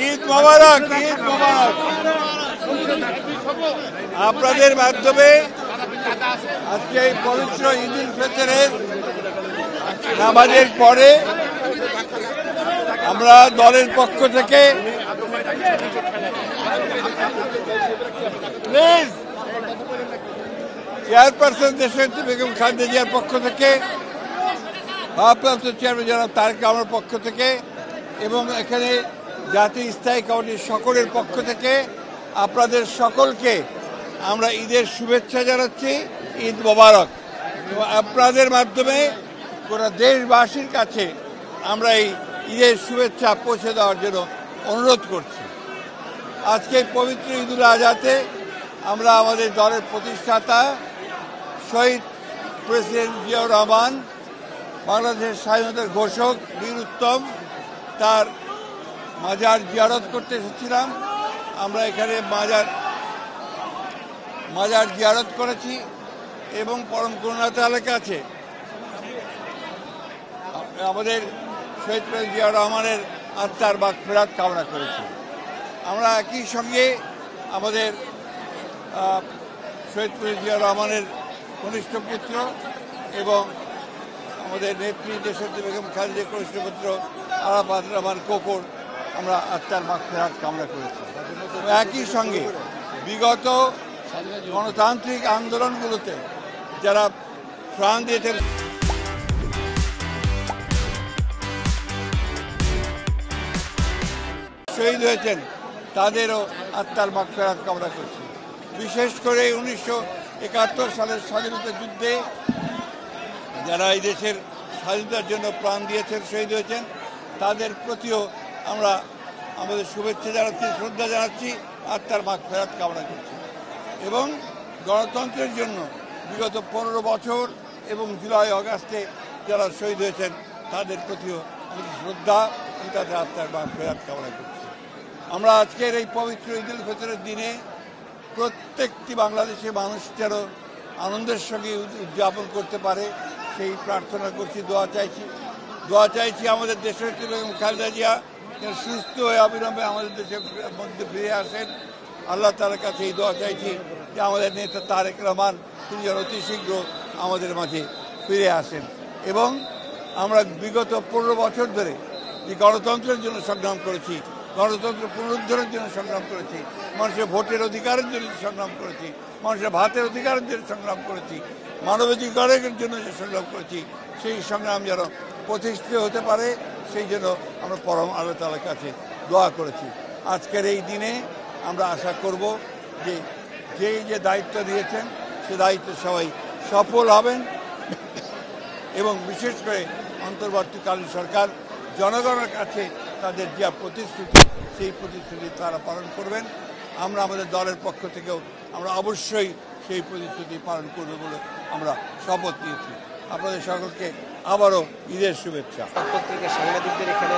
ঈদ মোবারক, ঈদ মোবারক। আপনাদের মাধ্যমে আজকে এই পবিত্র ঈদ উল ফিতরের নামাজের পরে আমরা দলের পক্ষ থেকে প্লিজ চেয়ারপারসন দেশনেত্রী বেগম খালেদা জিয়ার পক্ষ থেকে, ভারপ্রাপ্ত চেয়ারম্যান জনাব তারেক রহমানের পক্ষ থেকে এবং এখানে জাতীয় স্থায়ী কমিটির সকলের পক্ষ থেকে আপনাদের সকলকে আমরা ঈদের শুভেচ্ছা জানাচ্ছি। ঈদ মোবারক। এবং আপনাদের মাধ্যমে গোটা দেশবাসীর কাছে আমরা এই ঈদের শুভেচ্ছা পৌঁছে দেওয়ার জন্য অনুরোধ করছি। আজকে পবিত্র ঈদ উল আজহাতে আমরা আমাদের দলের প্রতিষ্ঠাতা শহীদ প্রেসিডেন্ট জিয়াউর রহমান, বাংলাদেশের স্বাধীনতার ঘোষক বীর উত্তম, তার মাজার জিয়ারত করতে এসেছিলাম। আমরা এখানে মাজার জিয়ারত করেছি এবং পরম করুণা তাআলার কাছে আমাদের শহীদ প্রেসিডেন্ট জিয়াউর রহমানের আত্মার মাগফিরাত কামনা করেছি। আমরা একই সঙ্গে আমাদের শহীদ প্রেসিডেন্ট জিয়াউর রহমানের কনিষ্ঠ পুত্র এবং আমাদের নেত্রী দেশনেত্রী বেগম খালেদা জিয়ার কনিষ্ঠ পুত্র আরাফাত রহমান কোকর আমরা আত্মার মাগফিরাত কামনা করেছি। একই সঙ্গে বিগত গণতান্ত্রিক আন্দোলনগুলোতে যারা প্রাণ দিয়েছেন, শহীদ হয়েছেন, তাদেরও আত্মার মাগফিরাত কামনা করছি। বিশেষ করে 1971 সালের স্বাধীনতা যুদ্ধে যারা এই দেশের স্বাধীনতার জন্য প্রাণ দিয়েছেন, শহীদ হয়েছেন, তাদের প্রতিও আমরা আমাদের শুভেচ্ছা জানাচ্ছি, শ্রদ্ধা জানাচ্ছি, আত্মার মাগফিরাত কামনা করছি। এবং গণতন্ত্রের জন্য বিগত 15 বছর এবং জুলাই আগস্টে যারা শহীদ হয়েছেন তাদের প্রতিও আমাদের শ্রদ্ধা এবং তাদের আত্মার মাগফিরাত কামনা করছি। আমরা আজকের এই পবিত্র ঈদ উল ফিতরের দিনে প্রত্যেকটি বাংলাদেশি মানুষ যেন আনন্দের সঙ্গে উদযাপন করতে পারে সেই প্রার্থনা করছি, দোয়া চাইছি আমাদের দেশনেত্রী বেগম খালেদা জিয়া সুস্থ হয়ে অবিলম্বে আমাদের দেশের মধ্যে ফিরে আসেন। আল্লাহ তাআলার কাছে এই দোয়া চাইছি যে আমাদের নেতা তারেক রহমান তিনি যেন অতি শীঘ্র আমাদের মাঝে ফিরে আসেন। এবং আমরা বিগত 15 বছর ধরে যে গণতন্ত্রের জন্য সংগ্রাম করেছি, গণতন্ত্র পুনরুদ্ধারের জন্য সংগ্রাম করেছি, মানুষের ভোটের অধিকারের জন্য সংগ্রাম করেছি, মানুষের ভাতের অধিকারের জন্য সংগ্রাম করেছি, মানবাধিকারের জন্য যে সংগ্রাম করেছি, সেই সংগ্রাম যেন প্রতিষ্ঠিত হতে পারে সেই জন্য আমরা পরম আল্লাহ তাআলার কাছে দোয়া করেছি। আজকের এই দিনে আমরা আশা করব যে যে দায়িত্ব দিয়েছেন সে দায়িত্বে সবাই সফল হবেন এবং বিশেষ করে অন্তর্বর্তীকালীন সরকার জনগণের কাছে তাদের যে প্রতিশ্রুতি সেই প্রতিশ্রুতি তারা পালন করবেন। আমরা আমাদের দলের পক্ষ থেকেও আমরা অবশ্যই সেই প্রতিশ্রুতি পালন করব বলে আমরা শপথ নিয়েছি। আপনাদের সকলকে আবারও ঈদের শুভেচ্ছা। পত্রিকা সাংবাদিকদের এখানে